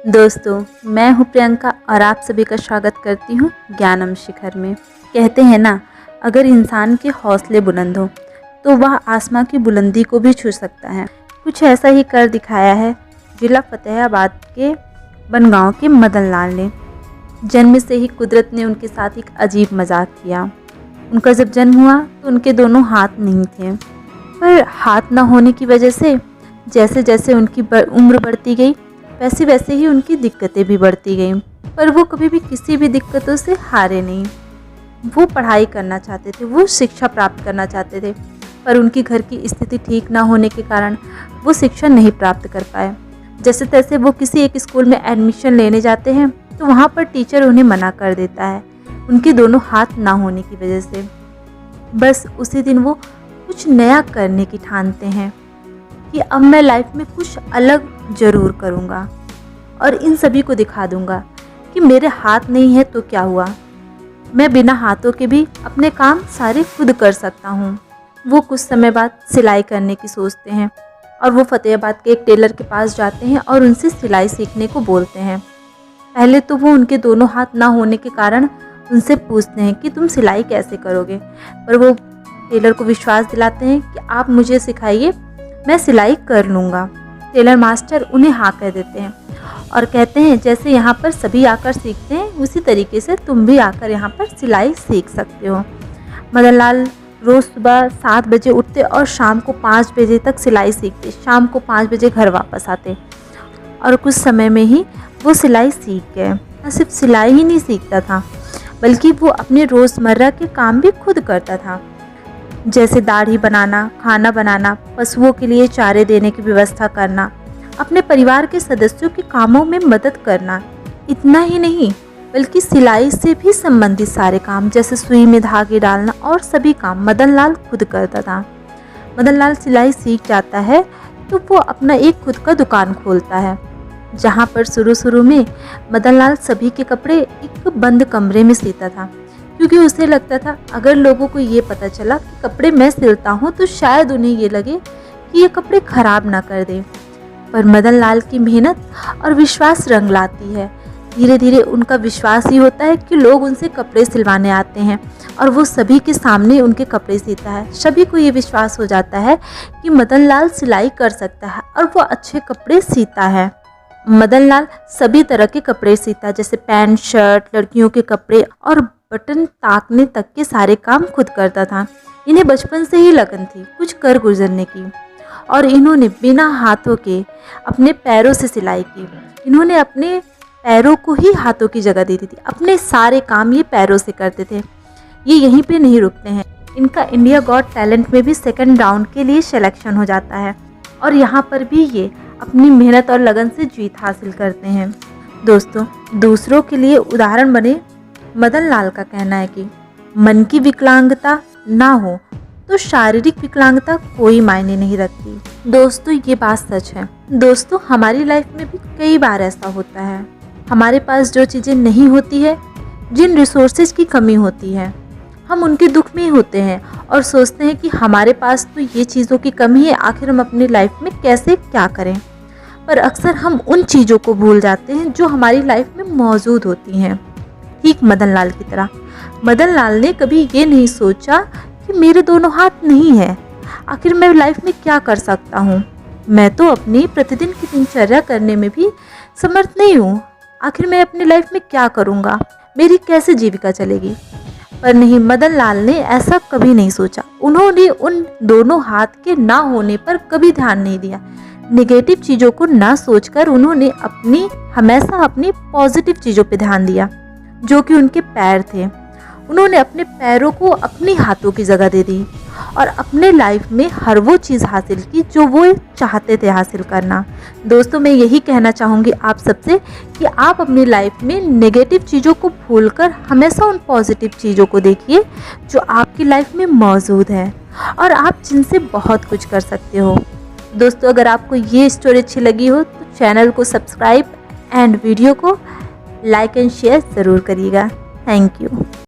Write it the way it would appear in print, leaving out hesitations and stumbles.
दोस्तों, मैं हूँ प्रियंका और आप सभी का स्वागत करती हूँ ज्ञानम शिखर में। कहते हैं ना, अगर इंसान के हौसले बुलंद हो तो वह आसमां की बुलंदी को भी छू सकता है। कुछ ऐसा ही कर दिखाया है जिला फतेहाबाद के बनगांव के मदन लाल ने। जन्म से ही कुदरत ने उनके साथ एक अजीब मजाक किया। उनका जब जन्म हुआ तो उनके दोनों हाथ नहीं थे, पर हाथ न होने की वजह से जैसे जैसे उनकी उम्र बढ़ती गई वैसे वैसे ही उनकी दिक्कतें भी बढ़ती गईं। पर वो कभी भी किसी भी दिक्कतों से हारे नहीं। वो पढ़ाई करना चाहते थे, वो शिक्षा प्राप्त करना चाहते थे, पर उनकी घर की स्थिति ठीक ना होने के कारण वो शिक्षा नहीं प्राप्त कर पाए। जैसे तैसे वो किसी एक स्कूल में एडमिशन लेने जाते हैं तो वहाँ पर टीचर उन्हें मना कर देता है, उनके दोनों हाथ ना होने की वजह से। बस उसी दिन वो कुछ नया करने की ठानते हैं कि अब मैं लाइफ में कुछ अलग ज़रूर करूँगा और इन सभी को दिखा दूँगा कि मेरे हाथ नहीं है तो क्या हुआ, मैं बिना हाथों के भी अपने काम सारे खुद कर सकता हूँ। वो कुछ समय बाद सिलाई करने की सोचते हैं और वो फतेहाबाद के एक टेलर के पास जाते हैं और उनसे सिलाई सीखने को बोलते हैं। पहले तो वो उनके दोनों हाथ ना होने के कारण उनसे पूछते हैं कि तुम सिलाई कैसे करोगे, पर वो टेलर को विश्वास दिलाते हैं कि आप मुझे सिखाइए, मैं सिलाई कर लूँगा। टेलर मास्टर उन्हें हाँ कह देते हैं और कहते हैं जैसे यहाँ पर सभी आकर सीखते हैं उसी तरीके से तुम भी आकर यहाँ पर सिलाई सीख सकते हो। मदन लाल रोज़ सुबह 7 बजे उठते और शाम को 5 बजे तक सिलाई सीखते। शाम को 5 बजे घर वापस आते और कुछ समय में ही वो सिलाई सीख गए। न सिर्फ सिलाई ही नहीं सीखता था बल्कि वो अपने रोज़मर्रा के काम भी खुद करता था, जैसे दाढ़ी बनाना, खाना बनाना, पशुओं के लिए चारे देने की व्यवस्था करना, अपने परिवार के सदस्यों के कामों में मदद करना। इतना ही नहीं बल्कि सिलाई से भी संबंधित सारे काम जैसे सुई में धागे डालना और सभी काम मदन लाल खुद करता था। मदन लाल सिलाई सीख जाता है तो वो अपना एक खुद का दुकान खोलता है, जहाँ पर शुरू में मदन लाल सभी के कपड़े एक बंद कमरे में सीता था, क्योंकि उसे लगता था अगर लोगों को ये पता चला कि कपड़े मैं सिलता हूँ तो शायद उन्हें ये लगे कि ये कपड़े खराब ना कर दे। पर मदन लाल की मेहनत और विश्वास रंग लाती है। धीरे धीरे उनका विश्वास ही होता है कि लोग उनसे कपड़े सिलवाने आते हैं और वो सभी के सामने उनके कपड़े सीता है। सभी को ये विश्वास हो जाता है कि मदन लाल सिलाई कर सकता है और वो अच्छे कपड़े सीता है। मदन लाल सभी तरह के कपड़े सीता, जैसे पैंट, शर्ट, लड़कियों के कपड़े और बटन ताकने तक के सारे काम खुद करता था। इन्हें बचपन से ही लगन थी कुछ कर गुजरने की और इन्होंने बिना हाथों के अपने पैरों से सिलाई की। इन्होंने अपने पैरों को ही हाथों की जगह दे दी थी। अपने सारे काम ये पैरों से करते थे। ये यहीं पे नहीं रुकते हैं, इनका इंडिया गॉट टैलेंट में भी सेकंड राउंड के लिए सिलेक्शन हो जाता है और यहाँ पर भी ये अपनी मेहनत और लगन से जीत हासिल करते हैं। दोस्तों, दूसरों के लिए उदाहरण बने मदन लाल का कहना है कि मन की विकलांगता ना हो तो शारीरिक विकलांगता कोई मायने नहीं रखती। दोस्तों, ये बात सच है। दोस्तों, हमारी लाइफ में भी कई बार ऐसा होता है, हमारे पास जो चीज़ें नहीं होती है, जिन रिसोर्सेज की कमी होती है, हम उनके दुख में होते हैं और सोचते हैं कि हमारे पास तो ये चीज़ों की कमी है, आखिर हम अपनी लाइफ में कैसे क्या करें। पर अक्सर हम उन चीज़ों को भूल जाते हैं जो हमारी लाइफ में मौजूद होती हैं। ठीक मदन लाल की तरह मदन लाल ने कभी ये नहीं सोचा कि मेरे दोनों हाथ नहीं है, आखिर मैं लाइफ में क्या कर सकता हूँ, मैं तो अपनी प्रतिदिन की दिनचर्या करने में भी समर्थ नहीं हूँ, आखिर मैं अपनी लाइफ में क्या करूँगा, मेरी कैसे जीविका चलेगी। पर नहीं, मदन लाल ने ऐसा कभी नहीं सोचा। उन्होंने उन दोनों हाथ के ना होने पर कभी ध्यान नहीं दिया। नेगेटिव चीज़ों को ना सोचकर उन्होंने हमेशा अपनी पॉजिटिव चीज़ों पे ध्यान दिया, जो कि उनके पैर थे। उन्होंने अपने पैरों को अपनी हाथों की जगह दे दी और अपने लाइफ में हर वो चीज़ हासिल की जो वो चाहते थे हासिल करना। दोस्तों, मैं यही कहना चाहूँगी आप सबसे कि आप अपनी लाइफ में नेगेटिव चीज़ों को भूलकर हमेशा उन पॉजिटिव चीज़ों को देखिए जो आपकी लाइफ में मौजूद है और आप जिनसे बहुत कुछ कर सकते हो। दोस्तों, अगर आपको ये स्टोरी अच्छी लगी हो तो चैनल को सब्सक्राइब एंड वीडियो को लाइक एंड शेयर ज़रूर करिएगा। Thank you.